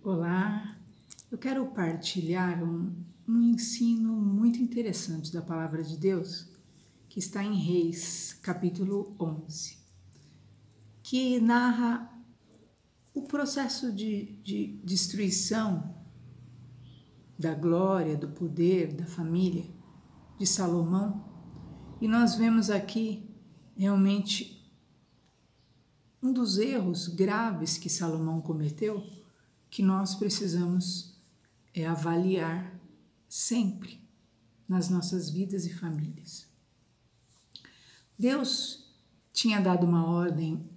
Olá, eu quero partilhar um ensino muito interessante da Palavra de Deus, que está em Reis, capítulo 11, que narra o processo de destruição da glória, do poder, da família de Salomão. E nós vemos aqui realmente um dos erros graves que Salomão cometeu, que nós precisamos avaliar sempre nas nossas vidas e famílias. Deus tinha dado uma ordem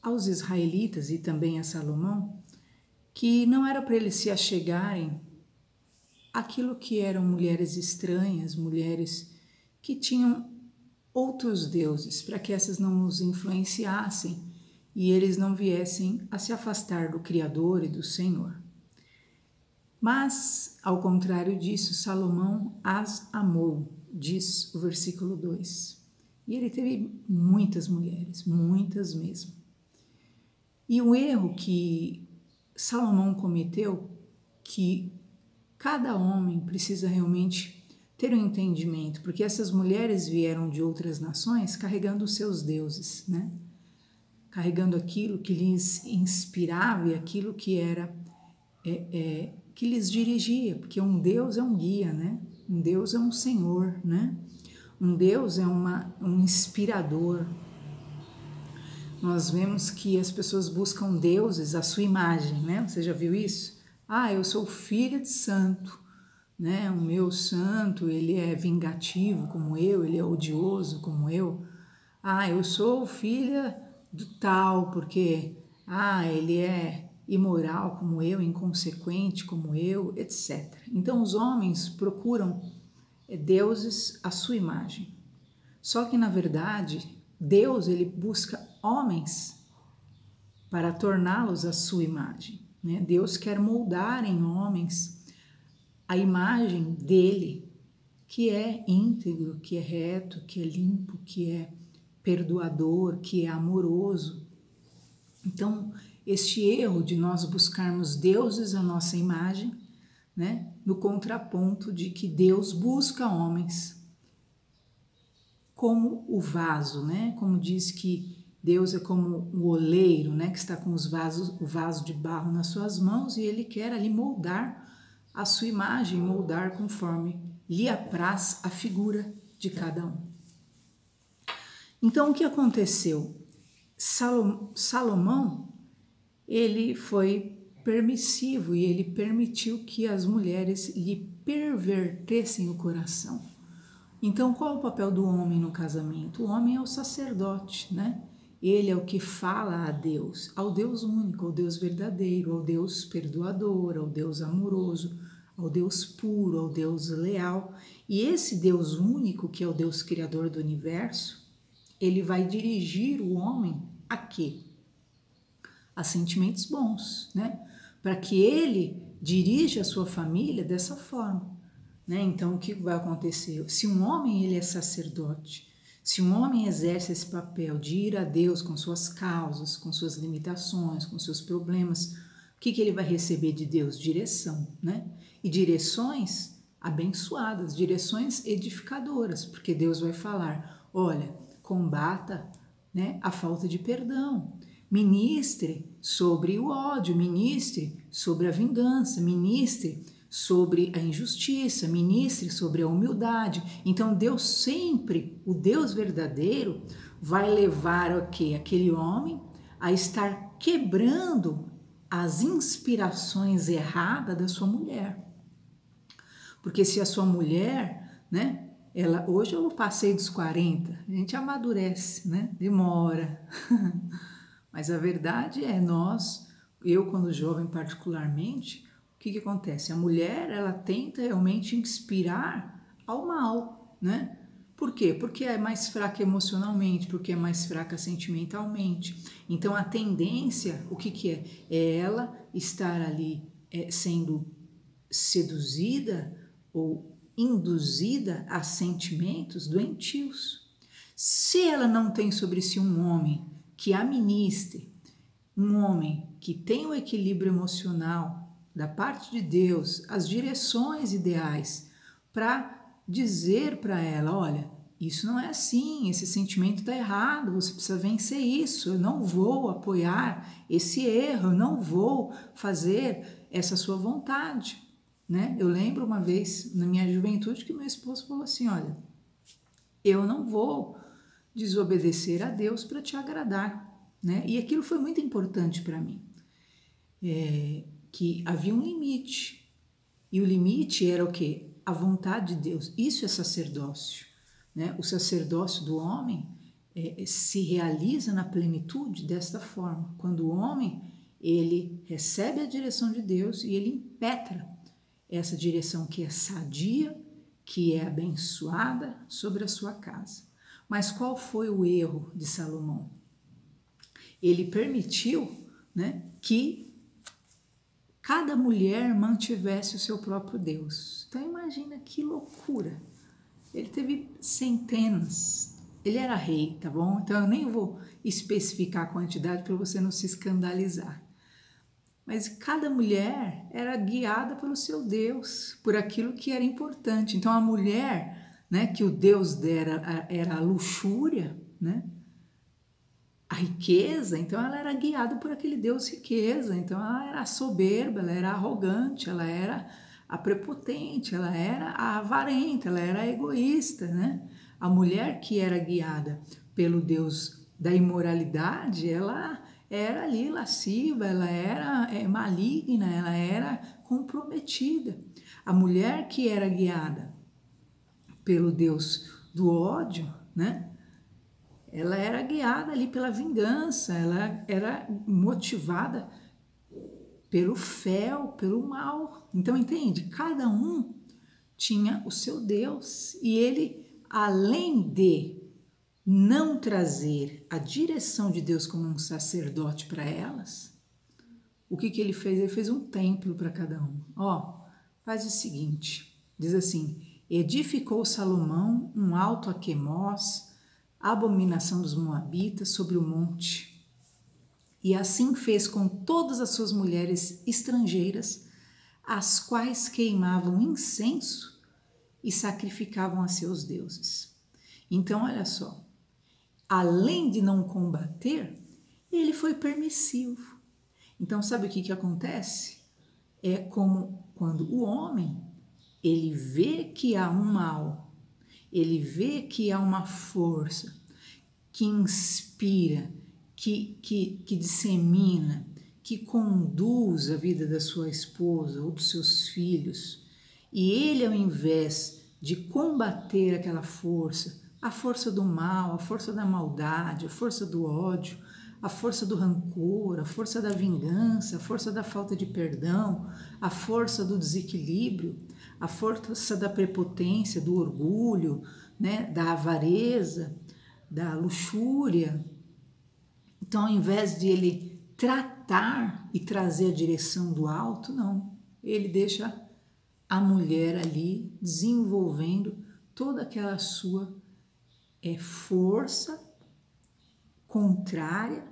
aos israelitas e também a Salomão que não era para eles se achegarem àquilo que eram mulheres estranhas, mulheres que tinham outros deuses, para que essas não os influenciassem e eles não viessem a se afastar do Criador e do Senhor. Mas, ao contrário disso, Salomão as amou, diz o versículo 2. E ele teve muitas mulheres, muitas mesmo. E o erro que Salomão cometeu, que cada homem precisa realmente ter um entendimento, porque essas mulheres vieram de outras nações carregando os seus deuses, né? Carregando aquilo que lhes inspirava e aquilo que era que lhes dirigia, porque um Deus é um guia, né? Um Deus é um Senhor, né? Um Deus é um inspirador. Nós vemos que as pessoas buscam deuses à sua imagem, né? Você já viu isso? Ah, eu sou filha de santo, né? O meu santo, ele é vingativo como eu, ele é odioso como eu. Ah, eu sou filha do tal, porque ele é imoral como eu, inconsequente como eu, etc. Então os homens procuram deuses à sua imagem. Só que na verdade, Deus ele busca homens para torná-los à sua imagem, né? Deus quer moldar em homens a imagem dele, que é íntegro, que é reto, que é limpo, que é perdoador, que é amoroso. Então, este erro de nós buscarmos deuses à nossa imagem, né, no contraponto de que Deus busca homens como o vaso, né, como diz que Deus é como o oleiro, né, que está com o vaso de barro nas suas mãos e ele quer ali moldar a sua imagem, moldar conforme lhe apraz a figura de cada um. Então, o que aconteceu? Salomão, ele foi permissivo e ele permitiu que as mulheres lhe pervertessem o coração. Então, qual é o papel do homem no casamento? O homem é o sacerdote, né? Ele é o que fala a Deus, ao Deus único, ao Deus verdadeiro, ao Deus perdoador, ao Deus amoroso, ao Deus puro, ao Deus leal. E esse Deus único, que é o Deus criador do universo, ele vai dirigir o homem a quê? A sentimentos bons, né? Para que ele dirija a sua família dessa forma, né? Então, o que vai acontecer? Se um homem ele é sacerdote, se um homem exerce esse papel de ir a Deus com suas causas, com suas limitações, com seus problemas, o que ele vai receber de Deus? Direção, né? E direções abençoadas, direções edificadoras, porque Deus vai falar, olha, combata, né, a falta de perdão, ministre sobre o ódio, ministre sobre a vingança, ministre sobre a injustiça, ministre sobre a humildade. Então Deus sempre, o Deus verdadeiro, vai levar o quê? Aquele homem a estar quebrando as inspirações erradas da sua mulher. Porque se a sua mulher, né, hoje eu passei dos 40, a gente amadurece, né? Demora. Mas a verdade é eu quando jovem particularmente, o que acontece? A mulher, ela tenta realmente inspirar ao mal, né? Por quê? Porque é mais fraca emocionalmente, porque é mais fraca sentimentalmente. Então a tendência, o que é? É ela estar ali sendo seduzida ou induzida a sentimentos doentios. Se ela não tem sobre si um homem que a ministre, um homem que tem o equilíbrio emocional da parte de Deus, as direções ideais, para dizer para ela, olha, isso não é assim, esse sentimento está errado, você precisa vencer isso, eu não vou apoiar esse erro, eu não vou fazer essa sua vontade, né? Eu lembro uma vez na minha juventude que meu esposo falou assim, olha, eu não vou desobedecer a Deus para te agradar, né? E aquilo foi muito importante para mim, que havia um limite, e o limite era o quê? A vontade de Deus. Isso é sacerdócio, né? O sacerdócio do homem se realiza na plenitude desta forma, quando o homem ele recebe a direção de Deus e ele impetra essa direção que é sadia, que é abençoada sobre a sua casa. Mas qual foi o erro de Salomão? Ele permitiu, né, que cada mulher mantivesse o seu próprio Deus. Então imagina que loucura. Ele teve centenas, ele era rei, tá bom? Então eu nem vou especificar a quantidade para você não se escandalizar. Mas cada mulher era guiada pelo seu Deus, por aquilo que era importante. Então a mulher, né, que o Deus dera era a luxúria, né, a riqueza, então ela era guiada por aquele Deus riqueza. Então ela era soberba, ela era arrogante, ela era a prepotente, ela era a avarenta, ela era a egoísta, né? A mulher que era guiada pelo Deus da imoralidade, ela era ali lasciva, ela era maligna, ela era comprometida. A mulher que era guiada pelo Deus do ódio, né? Ela era guiada ali pela vingança, ela era motivada pelo fel, pelo mal. Então, entende? Cada um tinha o seu Deus e ele, além de não trazer a direção de Deus como um sacerdote para elas, o que ele fez? Ele fez um templo para cada um. Ó, faz o seguinte, diz assim, edificou Salomão um alto a Quemós, abominação dos moabitas, sobre o monte, e assim fez com todas as suas mulheres estrangeiras, as quais queimavam incenso e sacrificavam a seus deuses. Então, olha só, além de não combater, ele foi permissivo. Então, sabe o que acontece? É como quando o homem, ele vê que há um mal, ele vê que há uma força que inspira, que dissemina, que conduz a vida da sua esposa ou dos seus filhos, e ele, ao invés de combater aquela força, a força do mal, a força da maldade, a força do ódio, a força do rancor, a força da vingança, a força da falta de perdão, a força do desequilíbrio, a força da prepotência, do orgulho, né, da avareza, da luxúria. Então, ao invés de ele tratar e trazer a direção do alto, não, ele deixa a mulher ali desenvolvendo toda aquela sua força contrária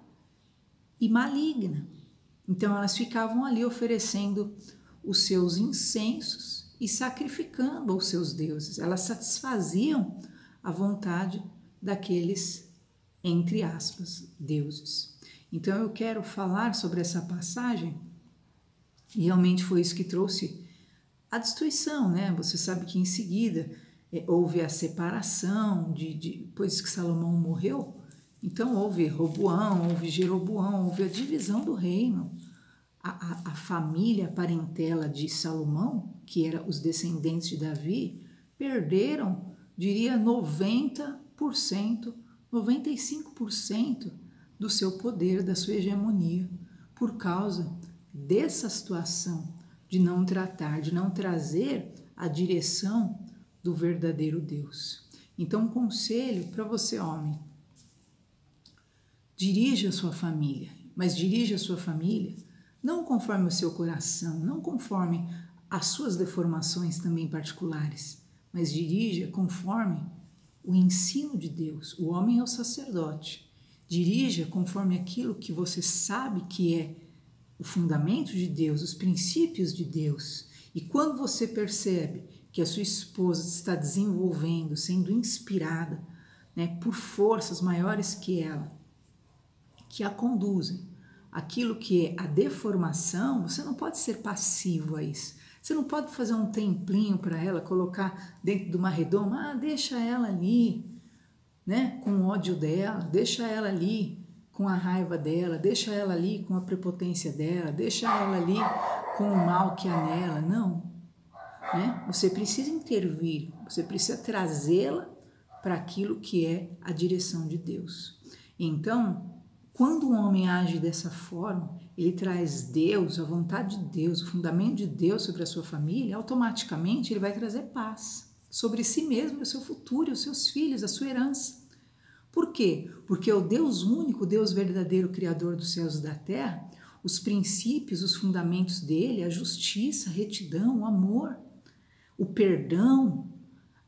e maligna. Então elas ficavam ali oferecendo os seus incensos e sacrificando aos seus deuses. Elas satisfaziam a vontade daqueles, entre aspas, deuses. Então eu quero falar sobre essa passagem, e realmente foi isso que trouxe a destruição, né? Você sabe que em seguida houve a separação, depois que Salomão morreu, então houve Roboão, houve Jeroboão, houve a divisão do reino. A família, a parentela de Salomão, que eram os descendentes de Davi, perderam, diria, 90%, 95% do seu poder, da sua hegemonia, por causa dessa situação de não tratar, de não trazer a direção do verdadeiro Deus. Então, um conselho para você, homem: dirija a sua família, mas dirija a sua família não conforme o seu coração, não conforme as suas deformações também particulares, mas dirija conforme o ensino de Deus. O homem é o sacerdote. Dirija conforme aquilo que você sabe que é o fundamento de Deus, os princípios de Deus. E quando você percebe que a sua esposa está desenvolvendo, sendo inspirada, né, por forças maiores que ela, que a conduzem, aquilo que é a deformação, você não pode ser passivo a isso. Você não pode fazer um templinho para ela, colocar dentro de uma redoma, deixa ela ali, né, com o ódio dela, deixa ela ali com a raiva dela, deixa ela ali com a prepotência dela, deixa ela ali com o mal que há nela. Não, né? Você precisa intervir, você precisa trazê-la para aquilo que é a direção de Deus. Então, quando um homem age dessa forma, ele traz Deus, a vontade de Deus, o fundamento de Deus sobre a sua família, automaticamente ele vai trazer paz sobre si mesmo, o seu futuro, os seus filhos, a sua herança. Por quê? Porque o Deus único, o Deus verdadeiro, Criador dos céus e da terra, os princípios, os fundamentos dele, a justiça, a retidão, o amor, o perdão,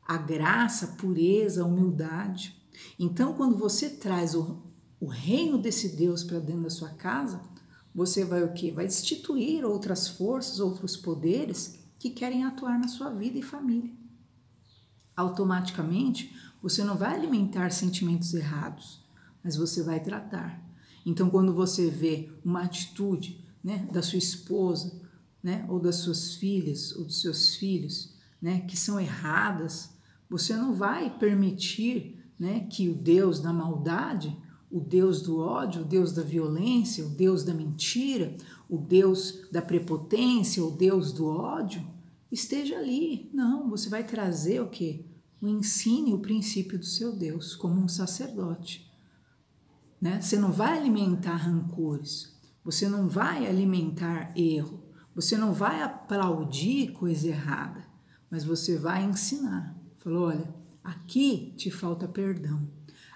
a graça, a pureza, a humildade. Então, quando você traz o reino desse Deus para dentro da sua casa, você vai o quê? Vai destituir outras forças, outros poderes que querem atuar na sua vida e família. Automaticamente, você não vai alimentar sentimentos errados, mas você vai tratar. Então, quando você vê uma atitude, né, da sua esposa, né, ou das suas filhas, ou dos seus filhos, né, que são erradas, você não vai permitir, né, que o Deus da maldade, o Deus do ódio, o Deus da violência, o Deus da mentira, o Deus da prepotência, o Deus do ódio, esteja ali. Não, você vai trazer o quê? O ensino e o princípio do seu Deus, como um sacerdote. Né? Você não vai alimentar rancores, você não vai alimentar erro, você não vai aplaudir coisa errada, mas você vai ensinar. Falou, olha, aqui te falta perdão,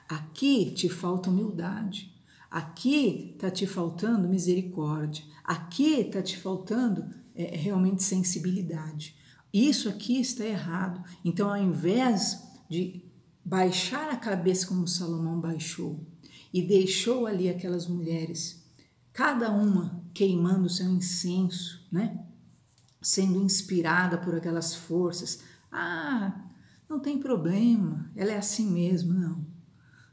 aqui te falta humildade, aqui está te faltando misericórdia, aqui está te faltando realmente sensibilidade. Isso aqui está errado. Então, ao invés de baixar a cabeça como Salomão baixou e deixou ali aquelas mulheres, cada uma queimando o seu incenso, né? Sendo inspirada por aquelas forças. Não tem problema, ela é assim mesmo. Não,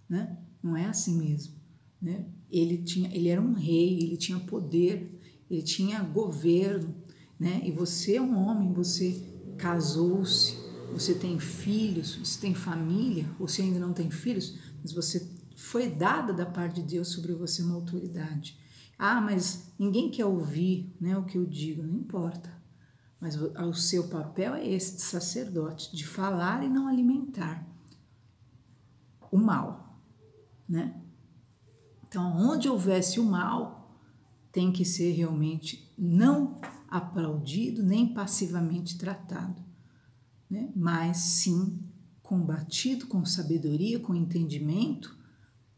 né? Não é assim mesmo. Né? Ele era um rei, ele tinha poder, ele tinha governo, né? E você é um homem, você casou-se, você tem filhos, você tem família, você ainda não tem filhos, mas você foi dada da parte de Deus sobre você uma autoridade. Mas ninguém quer ouvir, né, o que eu digo, não importa. Mas o seu papel é esse de sacerdote, de falar e não alimentar o mal, né? Então, onde houvesse o mal, tem que ser realmente não aplaudido, nem passivamente tratado, né? Mas sim combatido com sabedoria, com entendimento,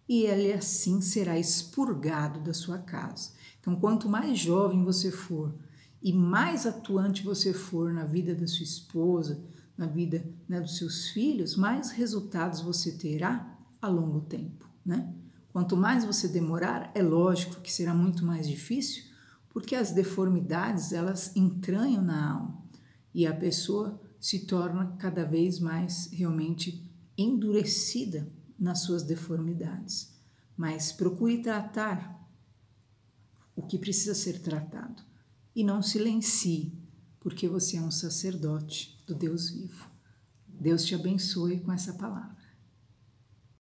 e ele assim será expurgado da sua casa. Então, quanto mais jovem você for e mais atuante você for na vida da sua esposa, na vida, né, dos seus filhos, mais resultados você terá a longo tempo, né? Quanto mais você demorar, é lógico que será muito mais difícil, porque as deformidades, elas entranham na alma e a pessoa se torna cada vez mais realmente endurecida nas suas deformidades. Mas procure tratar o que precisa ser tratado e não silencie, porque você é um sacerdote do Deus vivo. Deus te abençoe com essa palavra.